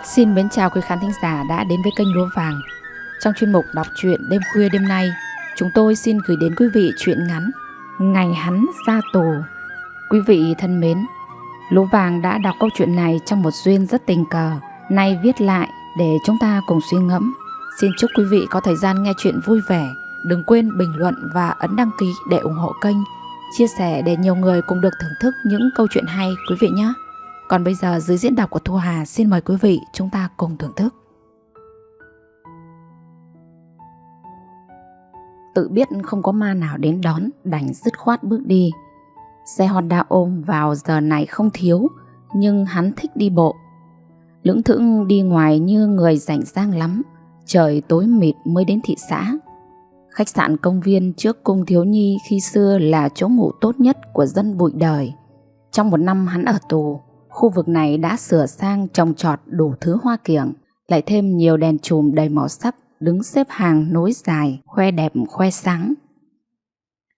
Xin mến chào quý khán thính giả đã đến với kênh Lúa Vàng. Trong chuyên mục đọc truyện đêm khuya đêm nay, chúng tôi xin gửi đến quý vị truyện ngắn Ngày hắn ra tù. Quý vị thân mến, Lúa Vàng đã đọc câu chuyện này trong một duyên rất tình cờ, nay viết lại để chúng ta cùng suy ngẫm. Xin chúc quý vị có thời gian nghe chuyện vui vẻ. Đừng quên bình luận và ấn đăng ký để ủng hộ kênh, chia sẻ để nhiều người cùng được thưởng thức những câu chuyện hay quý vị nhé. Còn bây giờ dưới diễn đọc của Thu Hà, xin mời quý vị chúng ta cùng thưởng thức. Tự biết không có ma nào đến đón, đành dứt khoát bước đi. Xe Honda ôm vào giờ này không thiếu, nhưng hắn thích đi bộ. Lững thững đi ngoài như người rảnh rang lắm. Trời tối mịt mới đến thị xã. Khách sạn công viên trước cung thiếu nhi khi xưa là chỗ ngủ tốt nhất của dân bụi đời. Trong một năm hắn ở tù, khu vực này đã sửa sang trồng trọt đủ thứ hoa kiểng, lại thêm nhiều đèn chùm đầy màu sắc đứng xếp hàng nối dài, khoe đẹp khoe sáng.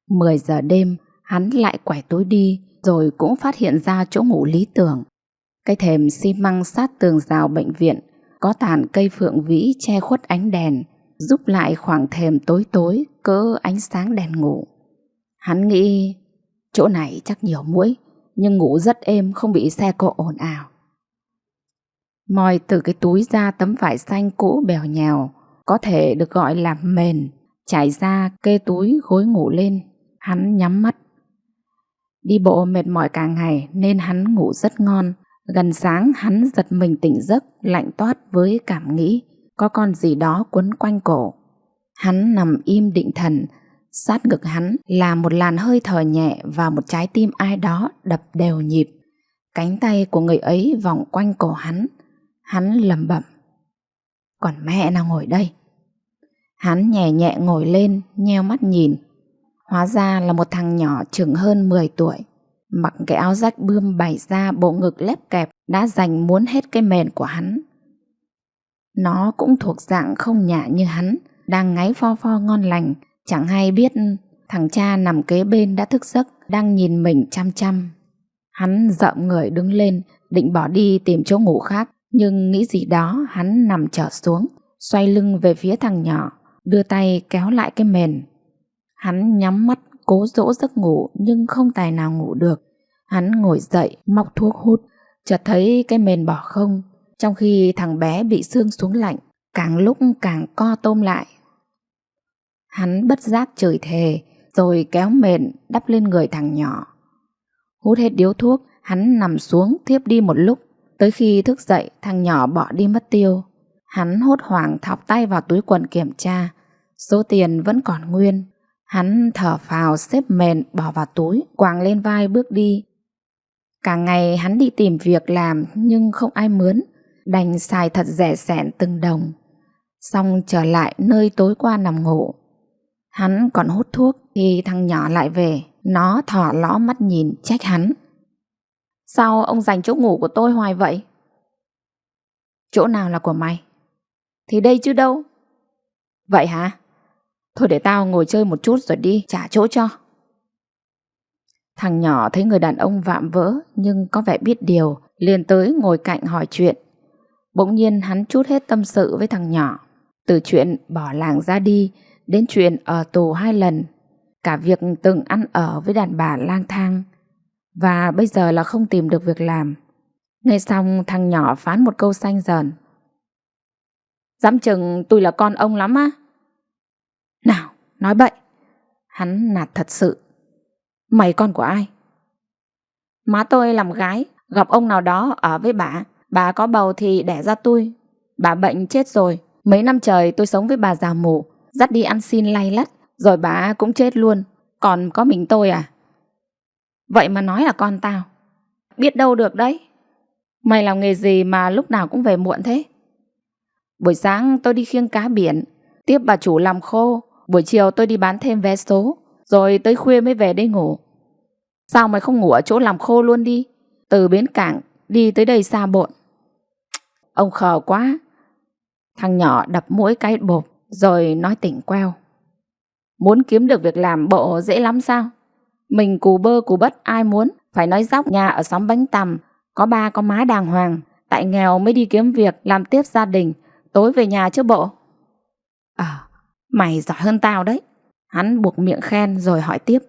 10 giờ đêm, hắn lại quải túi đi, rồi cũng phát hiện ra chỗ ngủ lý tưởng. Cái thềm xi măng sát tường rào bệnh viện, có tàn cây phượng vĩ che khuất ánh đèn, giúp lại khoảng thềm tối tối cỡ ánh sáng đèn ngủ. Hắn nghĩ chỗ này chắc nhiều muỗi, nhưng ngủ rất êm, không bị xe cộ ồn ào. Moi từ cái túi ra tấm vải xanh cũ bèo nhèo, có thể được gọi là mền, trải ra kê túi gối ngủ lên. Hắn nhắm mắt. Đi bộ mệt mỏi cả ngày nên hắn ngủ rất ngon. Gần sáng hắn giật mình tỉnh giấc, lạnh toát với cảm nghĩ có con gì đó quấn quanh cổ. Hắn nằm im định thần. Sát ngực hắn là một làn hơi thở nhẹ và một trái tim ai đó đập đều nhịp. Cánh tay của người ấy vòng quanh cổ hắn. Hắn lẩm bẩm: còn mẹ nào ngồi đây. Hắn nhẹ nhẹ ngồi lên, nheo mắt nhìn. Hóa ra là một thằng nhỏ chừng hơn 10 tuổi, mặc cái áo rách bươm bày ra bộ ngực lép kẹp đã dành muốn hết cái mền của hắn. Nó cũng thuộc dạng không nhả như hắn, đang ngáy pho pho ngon lành. Chẳng hay biết thằng cha nằm kế bên đã thức giấc, đang nhìn mình chăm chăm. Hắn rợm người đứng lên, định bỏ đi tìm chỗ ngủ khác, nhưng nghĩ gì đó hắn nằm trở xuống, xoay lưng về phía thằng nhỏ, đưa tay kéo lại cái mền. Hắn nhắm mắt cố dỗ giấc ngủ nhưng không tài nào ngủ được. Hắn ngồi dậy móc thuốc hút, chợt thấy cái mền bỏ không, trong khi thằng bé bị sương xuống lạnh, càng lúc càng co tôm lại. Hắn bất giác chửi thề, rồi kéo mền đắp lên người thằng nhỏ. Hút hết điếu thuốc, hắn nằm xuống thiếp đi một lúc. Tới khi thức dậy, thằng nhỏ bỏ đi mất tiêu. Hắn hốt hoảng thọc tay vào túi quần kiểm tra. Số tiền vẫn còn nguyên. Hắn thở phào xếp mền bỏ vào túi, quàng lên vai bước đi. Cả ngày hắn đi tìm việc làm nhưng không ai mướn, đành xài thật rẻ sẻn từng đồng. Xong trở lại nơi tối qua nằm ngủ. Hắn còn hút thuốc thì thằng nhỏ lại về. Nó thỏ lõ mắt nhìn trách hắn: sao ông giành chỗ ngủ của tôi hoài vậy? Chỗ nào là của mày? Thì đây chứ đâu. Vậy hả? Thôi để tao ngồi chơi một chút rồi đi trả chỗ cho. Thằng nhỏ thấy người đàn ông vạm vỡ nhưng có vẻ biết điều, liền tới ngồi cạnh hỏi chuyện. Bỗng nhiên hắn trút hết tâm sự với thằng nhỏ. Từ chuyện bỏ làng ra đi đến chuyện ở tù 2 lần, cả việc từng ăn ở với đàn bà lang thang, và bây giờ là không tìm được việc làm. Nghe xong thằng nhỏ phán một câu xanh dờn: dám chừng tôi là con ông lắm á. Nào, nói bậy. Hắn nạt thật sự: mày con của ai? Má tôi làm gái, gặp ông nào đó ở với bà có bầu thì đẻ ra tôi. Bà bệnh chết rồi, mấy năm trời tôi sống với bà già mù, dắt đi ăn xin lay lắt, rồi bà cũng chết luôn, còn có mình tôi à? Vậy mà nói là con tao, biết đâu được đấy. Mày làm nghề gì mà lúc nào cũng về muộn thế? Buổi sáng tôi đi khiêng cá biển, tiếp bà chủ làm khô. Buổi chiều tôi đi bán thêm vé số, rồi tới khuya mới về đây ngủ. Sao mày không ngủ ở chỗ làm khô luôn đi? Từ bến cảng đi tới đây xa bộn. Ông khờ quá. Thằng nhỏ đập mũi cái bộp, rồi nói tỉnh queo: muốn kiếm được việc làm bộ dễ lắm sao? Mình cù bơ cù bất ai muốn. Phải nói dóc nhà ở xóm Bánh Tằm có ba có má đàng hoàng, Tại nghèo mới đi kiếm việc làm tiếp gia đình, tối về nhà chứ bộ. Mày giỏi hơn tao đấy. Hắn buộc miệng khen rồi hỏi tiếp.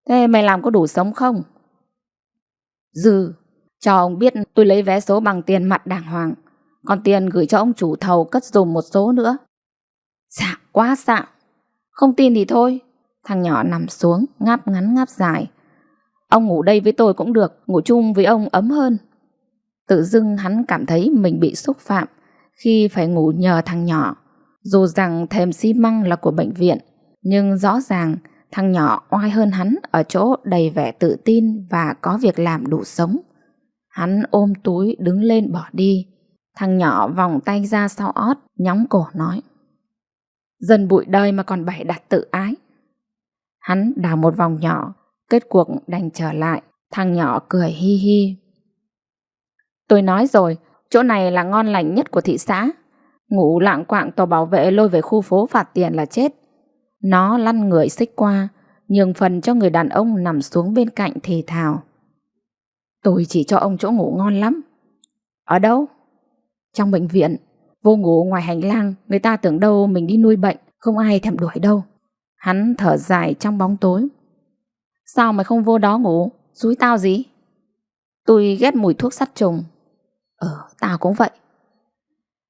Thế mày làm có đủ sống không? Dư, cho ông biết tôi lấy vé số bằng tiền mặt đàng hoàng, còn tiền gửi cho ông chủ thầu cất dùm một số nữa. Xạo quá xạo. Không tin thì thôi. Thằng nhỏ nằm xuống, ngáp ngắn ngáp dài. Ông ngủ đây với tôi cũng được, ngủ chung với ông ấm hơn. Tự dưng hắn cảm thấy mình bị xúc phạm khi phải ngủ nhờ thằng nhỏ. Dù rằng thềm xi măng là của bệnh viện, nhưng rõ ràng thằng nhỏ oai hơn hắn ở chỗ đầy vẻ tự tin và có việc làm đủ sống. Hắn ôm túi đứng lên bỏ đi. Thằng nhỏ vòng tay ra sau ót, nhóng cổ nói. Dân bụi đời mà còn bày đặt tự ái. Hắn đào một vòng nhỏ, kết cuộc đành trở lại. Thằng nhỏ cười hi hi. Tôi nói rồi, chỗ này là ngon lành nhất của thị xã. Ngủ lạng quạng tổ bảo vệ lôi về khu phố phạt tiền là chết. Nó lăn người xích qua, nhường phần cho người đàn ông nằm xuống bên cạnh thì thào. Tôi chỉ cho ông chỗ ngủ ngon lắm. Ở đâu? Trong bệnh viện. Vô ngủ ngoài hành lang, người ta tưởng đâu mình đi nuôi bệnh, không ai thèm đuổi đâu. Hắn thở dài trong bóng tối. Sao mày không vô đó ngủ? Xúi tao gì? Tôi ghét mùi thuốc sát trùng. Tao cũng vậy.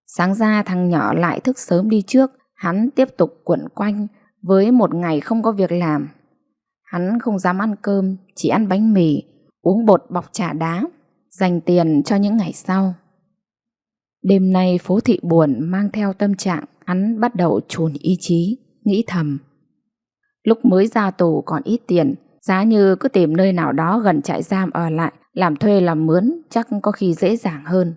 Sáng ra thằng nhỏ lại thức sớm đi trước. Hắn tiếp tục quẩn quanh với một ngày không có việc làm. Hắn không dám ăn cơm, chỉ ăn bánh mì, uống bột bọc trà đá, dành tiền cho những ngày sau. Đêm nay phố thị buồn mang theo tâm trạng hắn bắt đầu chùn ý chí, nghĩ thầm. Lúc mới ra tù còn ít tiền, giá như cứ tìm nơi nào đó gần trại giam ở lại, làm thuê làm mướn chắc có khi dễ dàng hơn.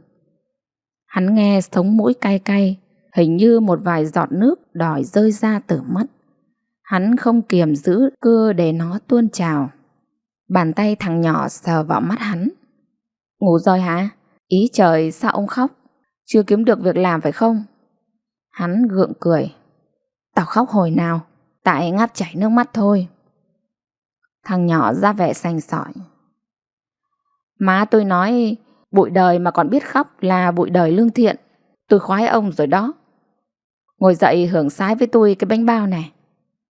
Hắn nghe sống mũi cay cay, hình như một vài giọt nước đòi rơi ra từ mắt. Hắn không kiềm giữ cơ để nó tuôn trào. Bàn tay thằng nhỏ sờ vào mắt hắn. Ngủ rồi hả? Ý trời, sao ông khóc? Chưa kiếm được việc làm phải không? Hắn gượng cười. Tao khóc hồi nào? Tại ngáp chảy nước mắt thôi. Thằng nhỏ ra vẻ sành sỏi. Má tôi nói bụi đời mà còn biết khóc là bụi đời lương thiện. Tôi khoái ông rồi đó. Ngồi dậy hưởng sái với tôi cái bánh bao này.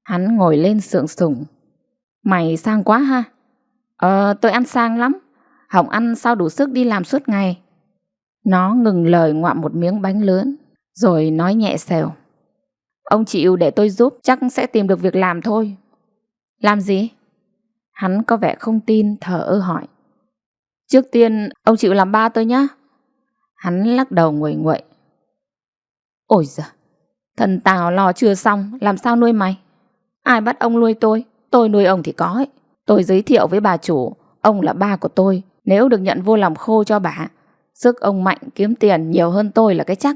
Hắn ngồi lên sượng sùng. Mày sang quá ha. Tôi ăn sang lắm. Hỏng ăn sao đủ sức đi làm suốt ngày. Nó ngừng lời ngoạm một miếng bánh lớn, rồi nói nhẹ xèo. Ông chịu để tôi giúp, chắc sẽ tìm được việc làm thôi. Làm gì? Hắn có vẻ không tin, thờ ơ hỏi. Trước tiên ông chịu làm ba tôi nhá. Hắn lắc đầu nguậy nguậy. Ôi giời, thần tào lo chưa xong, làm sao nuôi mày? Ai bắt ông nuôi tôi nuôi ông thì có ấy. Tôi giới thiệu với bà chủ, ông là ba của tôi. Nếu được nhận vô làm khô cho bà, sức ông mạnh kiếm tiền nhiều hơn tôi là cái chắc.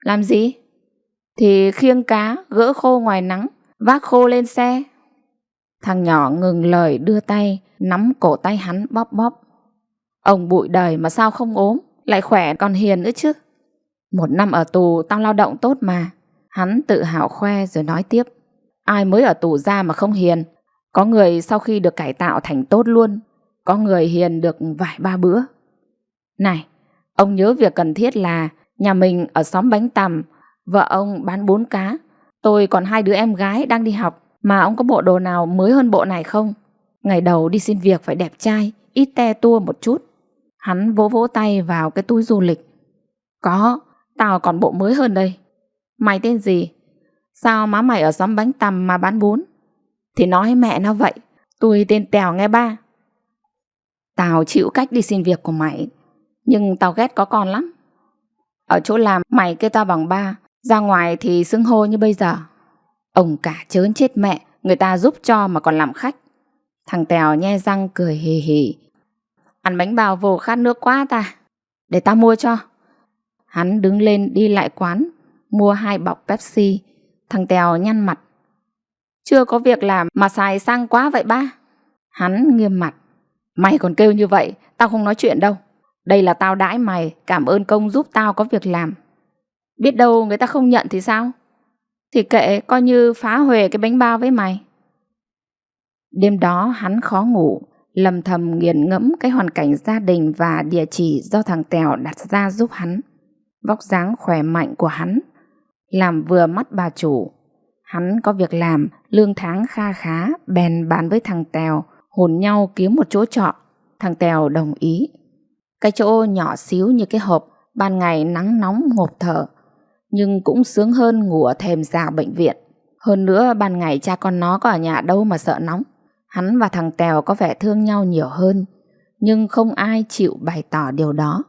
Làm gì? Thì khiêng cá, gỡ khô ngoài nắng, vác khô lên xe. Thằng nhỏ ngừng lời đưa tay, nắm cổ tay hắn bóp bóp. Ông bụi đời mà sao không ốm, lại khỏe còn hiền nữa chứ. 1 năm ở tù tao lao động tốt mà. Hắn tự hào khoe rồi nói tiếp. Ai mới ở tù ra mà không hiền. Có người sau khi được cải tạo thành tốt luôn. Có người hiền được vài ba bữa. Này, ông nhớ việc cần thiết là nhà mình ở xóm Bánh Tằm, vợ ông bán bún cá. Tôi còn 2 đứa em gái đang đi học. Mà ông có bộ đồ nào mới hơn bộ này không? Ngày đầu đi xin việc phải đẹp trai, ít te tua một chút. Hắn vỗ vỗ tay vào cái túi du lịch. Có, tao còn bộ mới hơn đây. Mày tên gì? Sao má mày ở xóm Bánh Tằm mà bán bún? Thì nói mẹ nó vậy. Tôi tên Tèo nghe ba. Tao chịu cách đi xin việc của mày, nhưng tao ghét có con lắm. Ở chỗ làm mày kêu tao bằng ba, ra ngoài thì xưng hô như bây giờ. Ông cả chớn chết mẹ, người ta giúp cho mà còn làm khách. Thằng Tèo nhe răng cười hì hì. Ăn bánh bao vô khát nước quá ta. Để tao mua cho. Hắn đứng lên đi lại quán, mua 2 bọc Pepsi. Thằng Tèo nhăn mặt. Chưa có việc làm mà xài sang quá vậy ba. Hắn nghiêm mặt. Mày còn kêu như vậy, tao không nói chuyện đâu. Đây là tao đãi mày, cảm ơn công giúp tao có việc làm. Biết đâu người ta không nhận thì sao? Thì kệ, coi như phá huề cái bánh bao với mày. Đêm đó hắn khó ngủ, lầm thầm nghiền ngẫm cái hoàn cảnh gia đình và địa chỉ do thằng Tèo đặt ra giúp hắn. Vóc dáng khỏe mạnh của hắn làm vừa mắt bà chủ. Hắn có việc làm, lương tháng kha khá, bèn bàn với thằng Tèo hùn nhau kiếm một chỗ trọ. Thằng Tèo đồng ý. Cái chỗ nhỏ xíu như cái hộp, ban ngày nắng nóng ngộp thở, nhưng cũng sướng hơn ngủ ở thềm rào bệnh viện. Hơn nữa ban ngày cha con nó có ở nhà đâu mà sợ nóng. Hắn và thằng Tèo có vẻ thương nhau nhiều hơn, nhưng không ai chịu bày tỏ điều đó.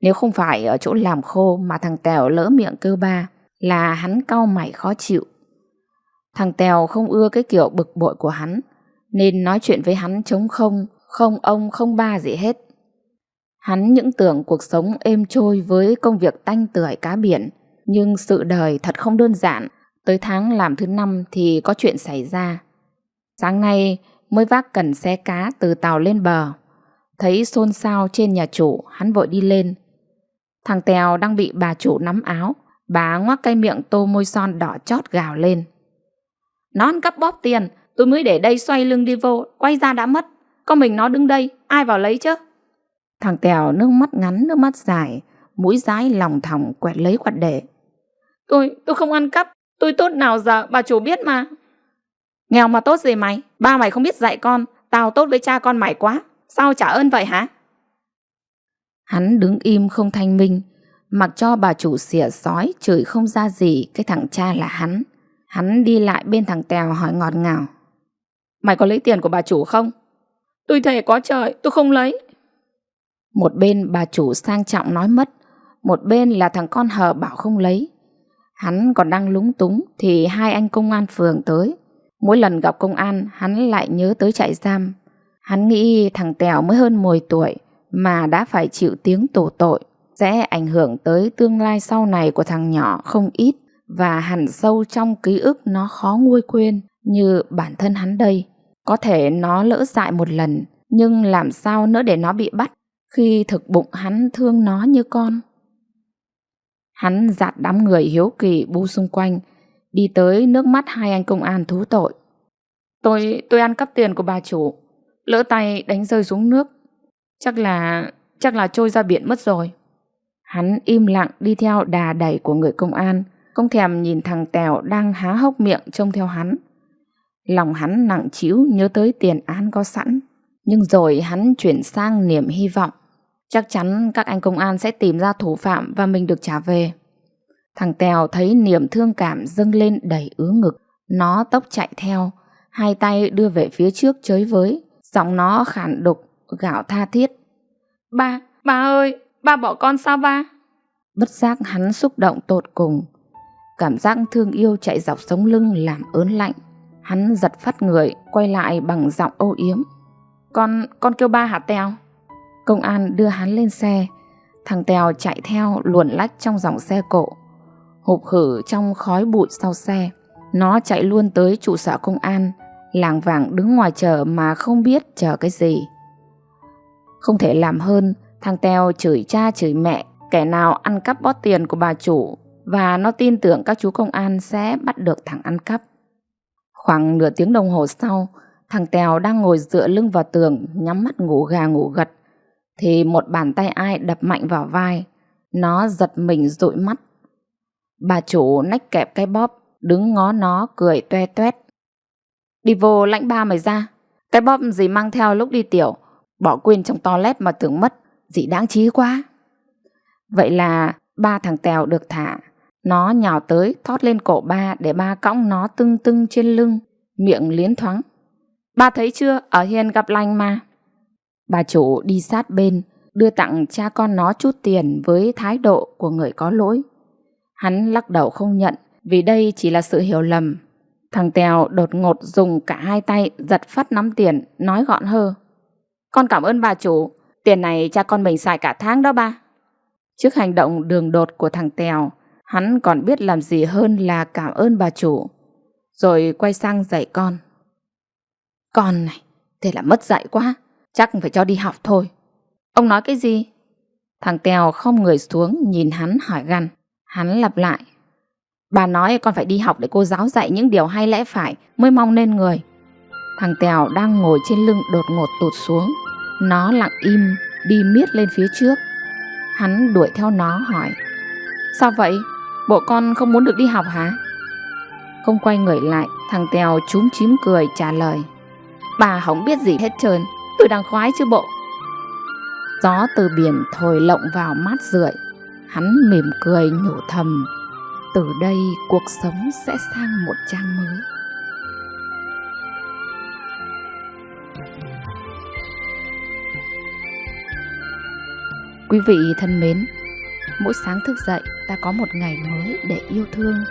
Nếu không phải ở chỗ làm khô mà thằng Tèo lỡ miệng kêu ba, là hắn cau mày khó chịu. Thằng Tèo không ưa cái kiểu bực bội của hắn, nên nói chuyện với hắn trống không, không ông không ba gì hết. Hắn những tưởng cuộc sống êm trôi với công việc tanh tưởi cá biển, nhưng sự đời thật không đơn giản. Tới tháng làm thứ 5 thì có chuyện xảy ra. Sáng nay mới vác cần xe cá từ tàu lên bờ, thấy xôn xao trên nhà chủ, hắn vội đi lên. Thằng Tèo đang bị bà chủ nắm áo. Bà ngoác cái miệng tô môi son đỏ chót gào lên: Nó ăn cắp bóp tiền, tôi mới để đây xoay lưng đi vô, quay ra đã mất. Có mình nó đứng đây, ai vào lấy chứ? Thằng Tèo nước mắt ngắn nước mắt dài, mũi dái lòng thòng quẹt lấy quạt để. Tôi không ăn cắp, tôi tốt nào giờ, bà chủ biết mà. Nghèo mà tốt gì mày, ba mày không biết dạy con, tao tốt với cha con mày quá, sao trả ơn vậy hả? Hắn đứng im không thanh minh, mặc cho bà chủ xỉa xói chửi không ra gì cái thằng cha là hắn. Hắn đi lại bên thằng Tèo hỏi ngọt ngào: Mày có lấy tiền của bà chủ không? Tôi thề có trời, tôi không lấy. Một bên bà chủ sang trọng nói mất, một bên là thằng con hờ bảo không lấy. Hắn còn đang lúng túng thì hai anh công an phường tới. Mỗi lần gặp công an hắn lại nhớ tới trại giam. Hắn nghĩ thằng Tèo mới hơn 10 tuổi mà đã phải chịu tiếng tù tội, sẽ ảnh hưởng tới tương lai sau này của thằng nhỏ không ít, và hằn sâu trong ký ức nó khó nguôi quên như bản thân hắn đây. Có thể nó lỡ dại một lần, nhưng làm sao nỡ để nó bị bắt khi thực bụng hắn thương nó như con. Hắn dạt đám người hiếu kỳ bu xung quanh, đi tới nước mắt hai anh công an thú tội. Tôi ăn cắp tiền của bà chủ, lỡ tay đánh rơi xuống nước, chắc là trôi ra biển mất rồi. Hắn im lặng đi theo đà đẩy của người công an, không thèm nhìn thằng Tèo đang há hốc miệng trông theo hắn. Lòng hắn nặng trĩu nhớ tới tiền án có sẵn, nhưng rồi hắn chuyển sang niềm hy vọng. Chắc chắn các anh công an sẽ tìm ra thủ phạm và mình được trả về. Thằng Tèo thấy niềm thương cảm dâng lên đầy ứ ngực. Nó tốc chạy theo, hai tay đưa về phía trước chới với, giọng nó khản đục, gào tha thiết: Ba ơi, ba bỏ con sao ba? Bất giác hắn xúc động tột cùng. Cảm giác thương yêu chạy dọc sống lưng làm ớn lạnh. Hắn giật phắt người, quay lại bằng giọng âu yếm: Con kêu ba hả Tèo? Công an đưa hắn lên xe. Thằng Tèo chạy theo luồn lách trong dòng xe cộ, hụp hử trong khói bụi sau xe. Nó chạy luôn tới trụ sở công an, lảng vảng đứng ngoài chờ mà không biết chờ cái gì. Không thể làm hơn, thằng Tèo chửi cha chửi mẹ kẻ nào ăn cắp bót tiền của bà chủ, và nó tin tưởng các chú công an sẽ bắt được thằng ăn cắp. Khoảng nửa tiếng đồng hồ sau, thằng Tèo đang ngồi dựa lưng vào tường, nhắm mắt ngủ gà ngủ gật, thì một bàn tay ai đập mạnh vào vai. Nó giật mình dụi mắt. Bà chủ nách kẹp cái bóp, đứng ngó nó cười toe toét: Đi vô lãnh ba mày ra. Cái bóp gì mang theo lúc đi tiểu, bỏ quên trong toilet mà tưởng mất, gì đáng chí quá. Vậy là ba thằng Tèo được thả. Nó nhào tới thót lên cổ ba để ba cõng nó tưng tưng trên lưng, miệng liến thoáng: Ba thấy chưa, ở hiền gặp lành mà. Bà chủ đi sát bên, đưa tặng cha con nó chút tiền với thái độ của người có lỗi. Hắn lắc đầu không nhận, vì đây chỉ là sự hiểu lầm. Thằng Tèo đột ngột dùng cả hai tay giật phắt nắm tiền, nói gọn hơ: Con cảm ơn bà chủ, tiền này cha con mình xài cả tháng đó ba. Trước hành động đường đột của thằng Tèo, hắn còn biết làm gì hơn là cảm ơn bà chủ. Rồi quay sang dạy con: Con này, thế là mất dạy quá, chắc phải cho đi học thôi. Ông nói cái gì? Thằng Tèo khom người xuống nhìn hắn hỏi gằn. Hắn lặp lại: Bà nói con phải đi học để cô giáo dạy những điều hay lẽ phải mới mong nên người. Thằng Tèo đang ngồi trên lưng đột ngột tụt xuống. Nó lặng im đi miết lên phía trước. Hắn đuổi theo nó hỏi: Sao vậy? Bộ con không muốn được đi học hả? Không quay người lại, thằng Tèo chúm chím cười trả lời: Bà không biết gì hết trơn, tôi đang khoái chứ bộ. Gió từ biển thổi lộng vào mát rượi. Hắn mỉm cười nhủ thầm: Từ đây cuộc sống sẽ sang một trang mới. Quý vị thân mến, mỗi sáng thức dậy ta có một ngày mới để yêu thương.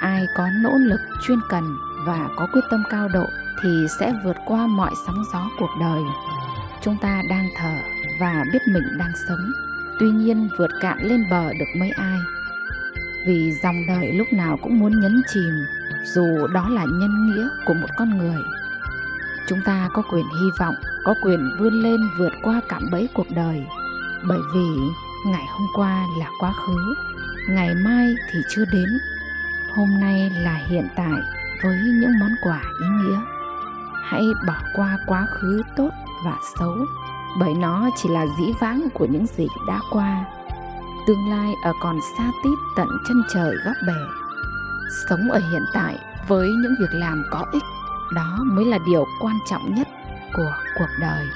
Ai có nỗ lực chuyên cần và có quyết tâm cao độ thì sẽ vượt qua mọi sóng gió cuộc đời. Chúng ta đang thở và biết mình đang sống, tuy nhiên vượt cạn lên bờ được mấy ai. Vì dòng đời lúc nào cũng muốn nhấn chìm, dù đó là nhân nghĩa của một con người. Chúng ta có quyền hy vọng, có quyền vươn lên vượt qua cạm bẫy cuộc đời. Bởi vì ngày hôm qua là quá khứ, ngày mai thì chưa đến. Hôm nay là hiện tại với những món quà ý nghĩa. Hãy bỏ qua quá khứ tốt và xấu, bởi nó chỉ là dĩ vãng của những gì đã qua. Tương lai ở còn xa tít tận chân trời góc bể. Sống ở hiện tại với những việc làm có ích, đó mới là điều quan trọng nhất của cuộc đời.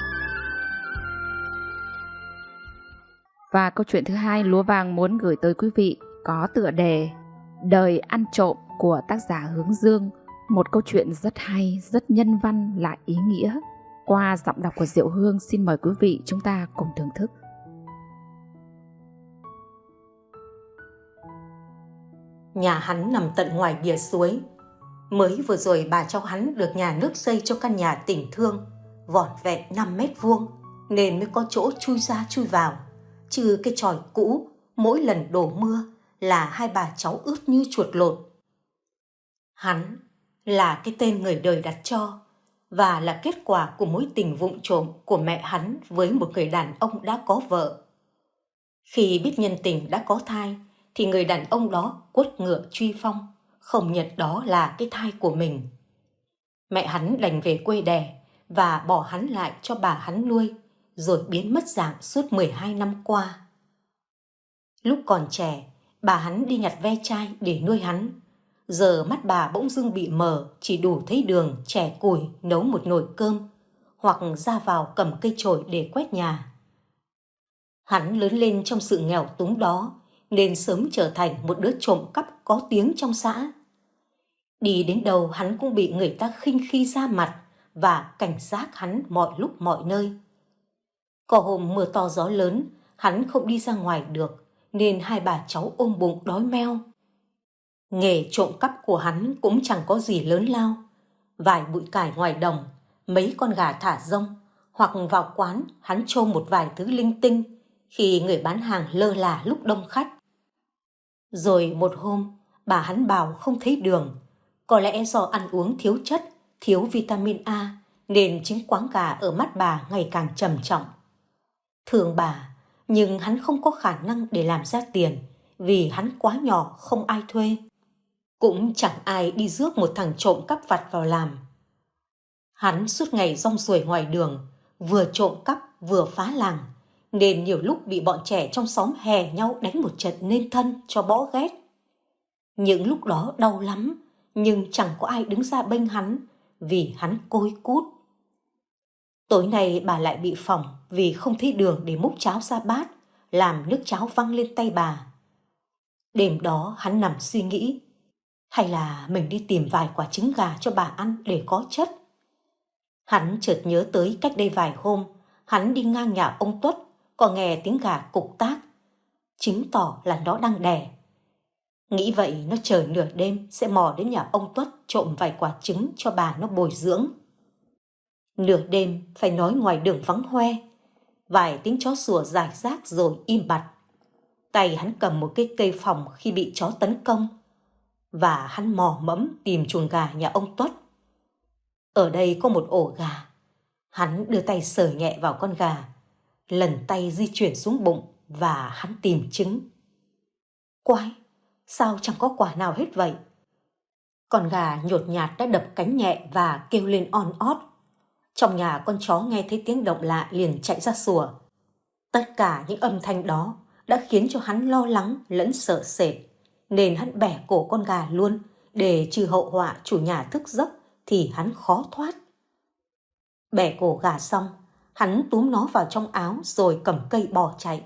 Và câu chuyện thứ hai Lúa Vàng muốn gửi tới quý vị có tựa đề Đời ăn trộm của tác giả Hướng Dương. Một câu chuyện rất hay, rất nhân văn lại ý nghĩa. Qua giọng đọc của Diệu Hương, xin mời quý vị chúng ta cùng thưởng thức. Nhà hắn nằm tận ngoài bìa suối. Mới vừa rồi bà cho hắn được nhà nước xây cho căn nhà tình thương, vỏn vẹn 5 mét vuông, nên mới có chỗ chui ra chui vào. Chứ cái chòi cũ, mỗi lần đổ mưa là hai bà cháu ướt như chuột lột. Hắn là cái tên người đời đặt cho, và là kết quả của mối tình vụng trộm của mẹ hắn với một người đàn ông đã có vợ. Khi biết nhân tình đã có thai, thì người đàn ông đó quất ngựa truy phong, không nhận đó là cái thai của mình. Mẹ hắn đành về quê đẻ và bỏ hắn lại cho bà hắn nuôi, rồi biến mất dạng suốt 12 năm qua. Lúc còn trẻ, bà hắn đi nhặt ve chai để nuôi hắn. Giờ mắt bà bỗng dưng bị mờ, chỉ đủ thấy đường, chẻ củi, nấu một nồi cơm, hoặc ra vào cầm cây chổi để quét nhà. Hắn lớn lên trong sự nghèo túng đó, nên sớm trở thành một đứa trộm cắp có tiếng trong xã. Đi đến đâu hắn cũng bị người ta khinh khi ra mặt và cảnh giác hắn mọi lúc mọi nơi. Có hôm mưa to gió lớn, hắn không đi ra ngoài được, nên hai bà cháu ôm bụng đói meo. Nghề trộm cắp của hắn cũng chẳng có gì lớn lao. Vài bụi cải ngoài đồng, mấy con gà thả rông, hoặc vào quán hắn chôm một vài thứ linh tinh khi người bán hàng lơ là lúc đông khách. Rồi một hôm, bà hắn bảo không thấy đường. Có lẽ do ăn uống thiếu chất, thiếu vitamin A, nên trứng quáng gà ở mắt bà ngày càng trầm trọng. Thương bà, nhưng hắn không có khả năng để làm ra tiền, vì hắn quá nhỏ không ai thuê. Cũng chẳng ai đi rước một thằng trộm cắp vặt vào làm. Hắn suốt ngày rong ruổi ngoài đường, vừa trộm cắp vừa phá làng, nên nhiều lúc bị bọn trẻ trong xóm hè nhau đánh một trận nên thân cho bỏ ghét. Những lúc đó đau lắm, nhưng chẳng có ai đứng ra bênh hắn, vì hắn côi cút. Tối nay bà lại bị phỏng vì không thấy đường để múc cháo ra bát, làm nước cháo văng lên tay bà. Đêm đó hắn nằm suy nghĩ, hay là mình đi tìm vài quả trứng gà cho bà ăn để có chất. Hắn chợt nhớ tới cách đây vài hôm, hắn đi ngang nhà ông Tuất, có nghe tiếng gà cục tác, chứng tỏ là nó đang đẻ. Nghĩ vậy nó chờ nửa đêm sẽ mò đến nhà ông Tuất trộm vài quả trứng cho bà nó bồi dưỡng. Nửa đêm phải nói ngoài đường vắng hoe, vài tiếng chó sủa rải rác rồi im bặt. Tay hắn cầm một cái cây phòng khi bị chó tấn công, và hắn mò mẫm tìm chuồng gà nhà ông Tuất. Ở đây có một ổ gà. Hắn đưa tay sờ nhẹ vào con gà, lần tay di chuyển xuống bụng và hắn tìm trứng. Quái, sao chẳng có quả nào hết vậy? Con gà nhột nhạt đã đập cánh nhẹ và kêu lên on ót. Trong nhà con chó nghe thấy tiếng động lạ liền chạy ra sủa. Tất cả những âm thanh đó đã khiến cho hắn lo lắng lẫn sợ sệt, nên hắn bẻ cổ con gà luôn để trừ hậu họa chủ nhà thức giấc thì hắn khó thoát. Bẻ cổ gà xong, hắn túm nó vào trong áo rồi cầm cây bỏ chạy.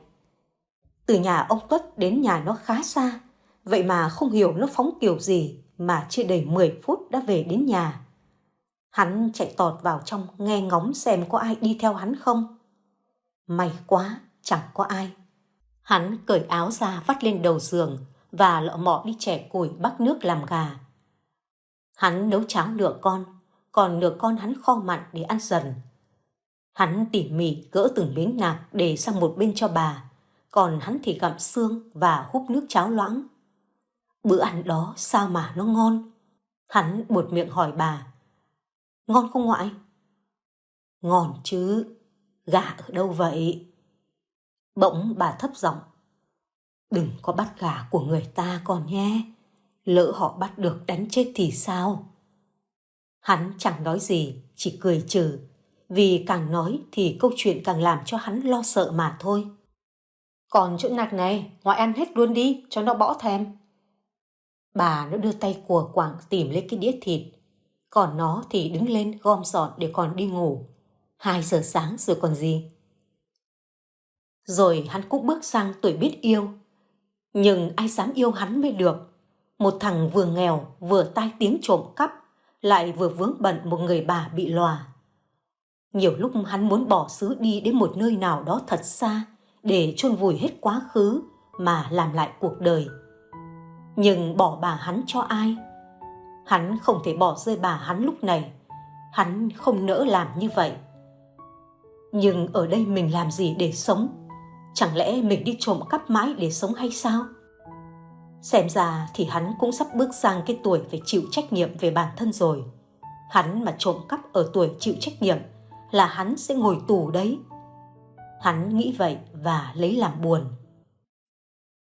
Từ nhà ông Tuất đến nhà nó khá xa, vậy mà không hiểu nó phóng kiểu gì mà chưa đầy 10 phút đã về đến nhà. Hắn chạy tọt vào trong nghe ngóng xem có ai đi theo hắn không. May quá, chẳng có ai. Hắn cởi áo ra vắt lên đầu giường và lọ mọ đi chẻ củi bắc nước làm gà. Hắn nấu cháo nửa con, còn nửa con hắn kho mặn để ăn dần. Hắn tỉ mỉ gỡ từng miếng nạc để sang một bên cho bà, còn hắn thì gặm xương và húp nước cháo loãng. Bữa ăn đó sao mà nó ngon? Hắn buột miệng hỏi bà. Ngon không ngoại? Ngon chứ, gà ở đâu vậy? Bỗng bà thấp giọng. Đừng có bắt gà của người ta con nhé, lỡ họ bắt được đánh chết thì sao? Hắn chẳng nói gì, chỉ cười trừ, vì càng nói thì câu chuyện càng làm cho hắn lo sợ mà thôi. Còn chỗ nạc này, ngoại ăn hết luôn đi, cho nó bỏ thèm. Bà nó đưa tay của quảng tìm lấy cái đĩa thịt, còn nó thì đứng lên gom dọn để còn đi ngủ. 2 giờ sáng rồi còn gì. Rồi hắn cũng bước sang tuổi biết yêu. Nhưng ai dám yêu hắn mới được. Một thằng vừa nghèo, vừa tai tiếng trộm cắp, lại vừa vướng bận một người bà bị lòa. Nhiều lúc hắn muốn bỏ xứ đi đến một nơi nào đó thật xa để chôn vùi hết quá khứ mà làm lại cuộc đời. Nhưng bỏ bà hắn cho ai? Hắn không thể bỏ rơi bà hắn lúc này. Hắn không nỡ làm như vậy. Nhưng ở đây mình làm gì để sống? Chẳng lẽ mình đi trộm cắp mãi để sống hay sao? Xem ra thì hắn cũng sắp bước sang cái tuổi phải chịu trách nhiệm về bản thân rồi. Hắn mà trộm cắp ở tuổi chịu trách nhiệm là hắn sẽ ngồi tù đấy. Hắn nghĩ vậy và lấy làm buồn.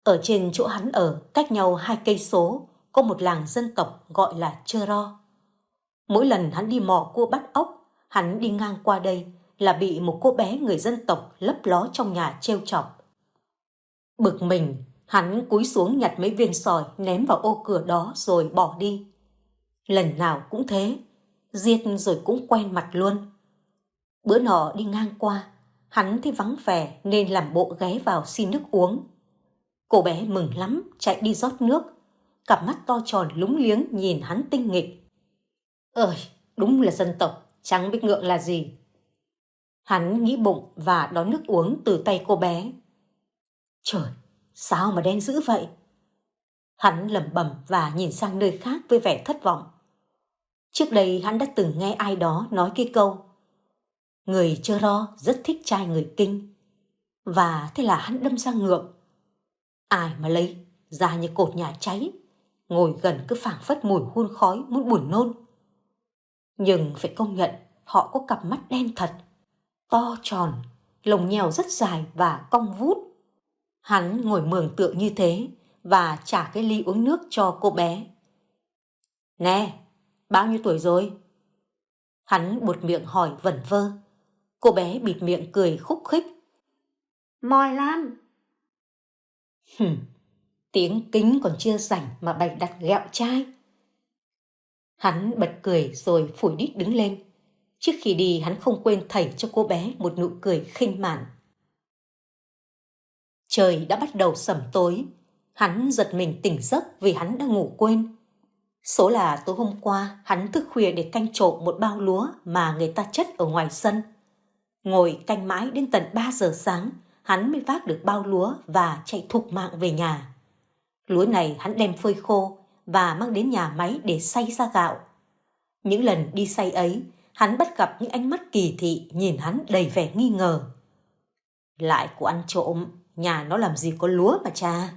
Ở trên chỗ hắn ở, cách nhau 2 cây số, có một làng dân tộc gọi là Chơ Ro. Mỗi lần hắn đi mò cua bắt ốc, hắn đi ngang qua đây là bị một cô bé người dân tộc lấp ló trong nhà trêu chọc. Bực mình, hắn cúi xuống nhặt mấy viên sỏi ném vào ô cửa đó rồi bỏ đi. Lần nào cũng thế, giết rồi cũng quen mặt luôn. Bữa nọ đi ngang qua, hắn thấy vắng vẻ nên làm bộ ghé vào xin nước uống. Cô bé mừng lắm, chạy đi rót nước, cặp mắt to tròn lúng liếng nhìn hắn tinh nghịch. Ơi, đúng là dân tộc, chẳng biết ngượng là gì. Hắn nghĩ bụng và đón nước uống từ tay cô bé. Trời, sao mà đen dữ vậy? Hắn lẩm bẩm và nhìn sang nơi khác với vẻ thất vọng. Trước đây hắn đã từng nghe ai đó nói cái câu người Chơ Ro rất thích trai người Kinh. Và thế là hắn đâm ra ngượng. Ai mà lấy ra như cột nhà cháy, ngồi gần cứ phảng phất mùi hun khói muốn buồn nôn. Nhưng phải công nhận họ có cặp mắt đen thật, to tròn, lồng nhèo rất dài và cong vút. Hắn ngồi mường tượng như thế và trả cái ly uống nước cho cô bé. Nè, bao nhiêu tuổi rồi? Hắn buột miệng hỏi vẩn vơ. Cô bé bịt miệng cười khúc khích. Moi lắm. Tiếng Kính còn chưa rảnh mà bày đặt ghẹo trai. Hắn bật cười rồi phủi đít đứng lên. Trước khi đi hắn không quên thảy cho cô bé một nụ cười khinh mạn. Trời đã bắt đầu sẩm tối. Hắn giật mình tỉnh giấc vì hắn đã ngủ quên. Số là tối hôm qua hắn thức khuya để canh trộm một bao lúa mà người ta chất ở ngoài sân. Ngồi canh mãi đến tận 3 giờ sáng, hắn mới vác được bao lúa và chạy thục mạng về nhà. Lúa này hắn đem phơi khô và mang đến nhà máy để xay ra gạo. Những lần đi xay ấy, hắn bắt gặp những ánh mắt kỳ thị nhìn hắn đầy vẻ nghi ngờ. Lại của ăn trộm, nhà nó làm gì có lúa mà cha.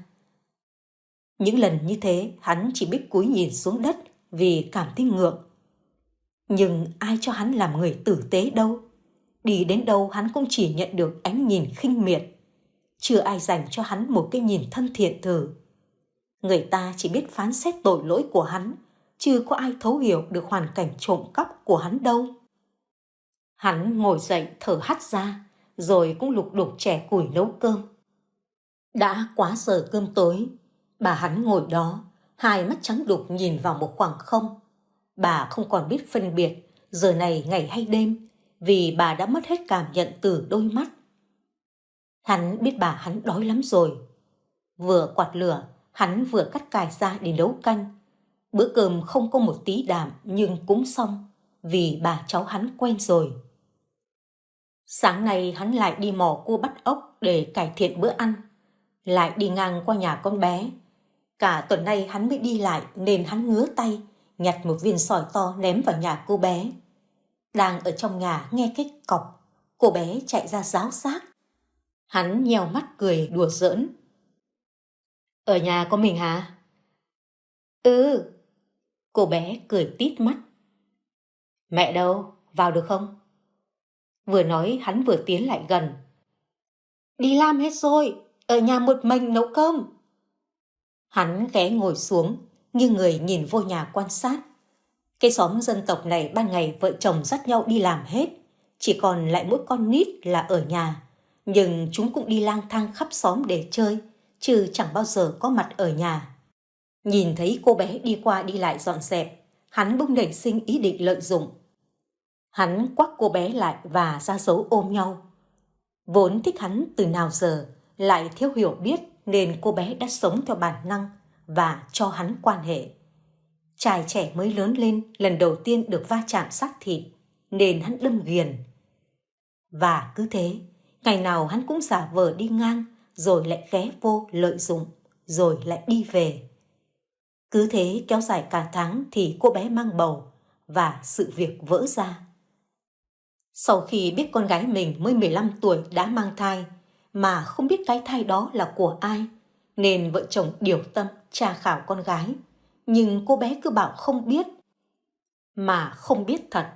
Những lần như thế, hắn chỉ biết cúi nhìn xuống đất vì cảm thấy ngượng. Nhưng ai cho hắn làm người tử tế đâu. Đi đến đâu hắn cũng chỉ nhận được ánh nhìn khinh miệt. Chưa ai dành cho hắn một cái nhìn thân thiện thử. Người ta chỉ biết phán xét tội lỗi của hắn, chứ có ai thấu hiểu được hoàn cảnh trộm cắp của hắn đâu. Hắn ngồi dậy thở hắt ra, rồi cũng lục đục chẻ củi nấu cơm. Đã quá giờ cơm tối, bà hắn ngồi đó, hai mắt trắng đục nhìn vào một khoảng không. Bà không còn biết phân biệt giờ này ngày hay đêm, vì bà đã mất hết cảm nhận từ đôi mắt. Hắn biết bà hắn đói lắm rồi. Vừa quạt lửa, hắn vừa cắt cải ra để nấu canh. Bữa cơm không có một tí đạm nhưng cũng xong, vì bà cháu hắn quen rồi. Sáng nay hắn lại đi mò cua bắt ốc để cải thiện bữa ăn. Lại đi ngang qua nhà con bé. Cả tuần nay hắn mới đi lại nên hắn ngứa tay, nhặt một viên sỏi to ném vào nhà cô bé. Đang ở trong nhà nghe cái cọc, cô bé chạy ra ráo xác. Hắn nheo mắt cười đùa giỡn. Ở nhà có mình hả? Ừ. Cô bé cười tít mắt. Mẹ đâu? Vào được không? Vừa nói hắn vừa tiến lại gần. Đi làm hết rồi, ở nhà một mình nấu cơm. Hắn ghé ngồi xuống, như người nhìn vô nhà quan sát. Cái xóm dân tộc này ban ngày vợ chồng dắt nhau đi làm hết, chỉ còn lại mỗi con nít là ở nhà. Nhưng chúng cũng đi lang thang khắp xóm để chơi, chứ chẳng bao giờ có mặt ở nhà. Nhìn thấy cô bé đi qua đi lại dọn dẹp, hắn bỗng nảy sinh ý định lợi dụng. Hắn quắc cô bé lại và ra dấu ôm nhau. Vốn thích hắn từ nào giờ, lại thiếu hiểu biết nên cô bé đã sống theo bản năng và cho hắn quan hệ. Trai trẻ mới lớn lên lần đầu tiên được va chạm xác thịt nên hắn đâm ghiền. Và cứ thế, ngày nào hắn cũng giả vờ đi ngang rồi lại ghé vô lợi dụng, rồi lại đi về. Cứ thế kéo dài cả tháng thì cô bé mang bầu và sự việc vỡ ra. Sau khi biết con gái mình mới 15 tuổi đã mang thai mà không biết cái thai đó là của ai, nên vợ chồng điều tâm tra khảo con gái, nhưng cô bé cứ bảo không biết. Mà không biết thật,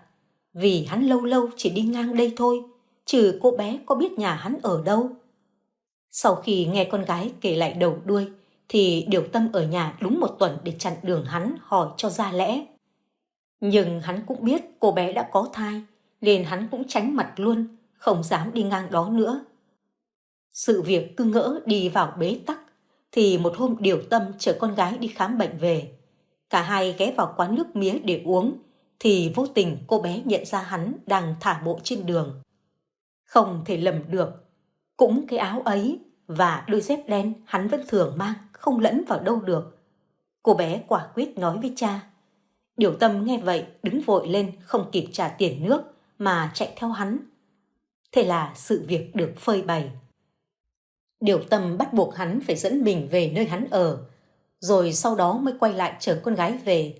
vì hắn lâu lâu chỉ đi ngang đây thôi, chứ cô bé có biết nhà hắn ở đâu. Sau khi nghe con gái kể lại đầu đuôi, thì điều tâm ở nhà đúng một tuần để chặn đường hắn hỏi cho ra lẽ. Nhưng hắn cũng biết cô bé đã có thai, nên hắn cũng tránh mặt luôn, không dám đi ngang đó nữa. Sự việc cứ ngỡ đi vào bế tắc, thì một hôm điều tâm chở con gái đi khám bệnh về. Cả hai ghé vào quán nước mía để uống, thì vô tình cô bé nhận ra hắn đang thả bộ trên đường. Không thể lầm được, cũng cái áo ấy và đôi dép đen hắn vẫn thường mang, không lẫn vào đâu được. Cô bé quả quyết nói với cha. Điều tâm nghe vậy đứng vội lên, không kịp trả tiền nước mà chạy theo hắn. Thế là sự việc được phơi bày. Điều tâm bắt buộc hắn phải dẫn mình về nơi hắn ở, rồi sau đó mới quay lại chở con gái về.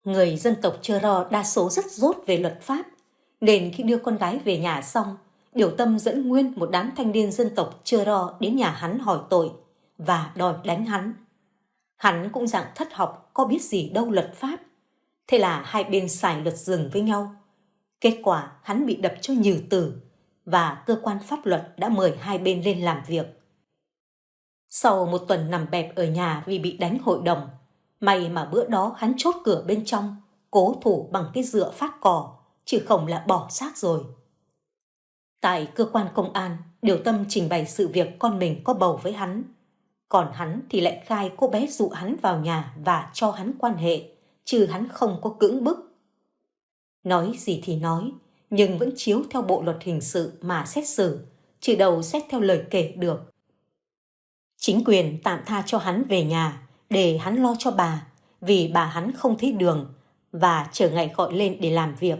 Người dân tộc Chơ-ro đa số rất dốt về luật pháp, nên khi đưa con gái về nhà xong, Điều tâm dẫn nguyên một đám thanh niên dân tộc Chơ-ro đến nhà hắn hỏi tội và đòi đánh hắn. Hắn cũng dạng thất học, có biết gì đâu luật pháp. Thế là hai bên xài luật rừng với nhau. Kết quả hắn bị đập cho nhừ tử, và cơ quan pháp luật đã mời hai bên lên làm việc. Sau một tuần nằm bẹp ở nhà vì bị đánh hội đồng, may mà bữa đó hắn chốt cửa bên trong, cố thủ bằng cái dựa phát cò, chứ không là bỏ xác rồi. Tại cơ quan công an, Điều tâm trình bày sự việc con mình có bầu với hắn. Còn hắn thì lại khai cô bé dụ hắn vào nhà và cho hắn quan hệ, chứ hắn không có cưỡng bức. Nói gì thì nói, nhưng vẫn chiếu theo bộ luật hình sự mà xét xử, chứ đâu xét theo lời kể được. Chính quyền tạm tha cho hắn về nhà để hắn lo cho bà, vì bà hắn không thấy đường và chờ ngày gọi lên để làm việc,